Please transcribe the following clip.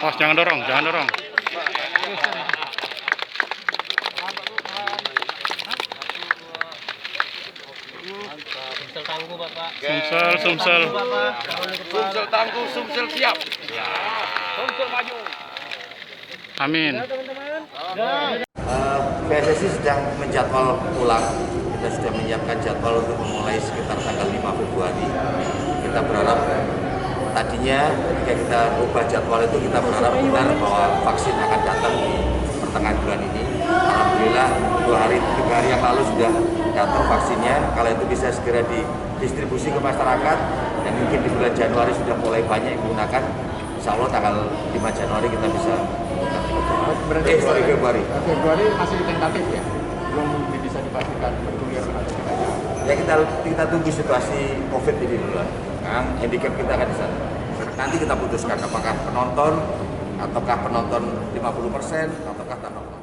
Mas, jangan dorong, jangan dorong. Sumsel tangguh Bapak. Sumsel. Sumsel tangguh, Sumsel siap. Sumsel maju. Amin. PSSI sedang menjadwal ulang. Kita sudah menyiapkan jadwal untuk memulai sekitar tanggal 5 Februari. Kita berharap tadinya ketika kita ubah jadwal itu kita berharap benar bahwa vaksin akan datang di pertengahan bulan ini. Alhamdulillah 3 hari yang lalu sudah datang vaksinnya. Kalau itu bisa segera didistribusi ke masyarakat dan mungkin di bulan Januari sudah mulai banyak yang menggunakan. Insya Allah tanggal 5 Januari kita bisa Februari masih tentatif ya? Belum bisa dipastikan bergulir atau tidak? Ya kita tunggu situasi COVID ini dulu lah. Handicap kita akan di sana. Nanti kita putuskan apakah penonton ataukah penonton 50% ataukah tanpa penonton.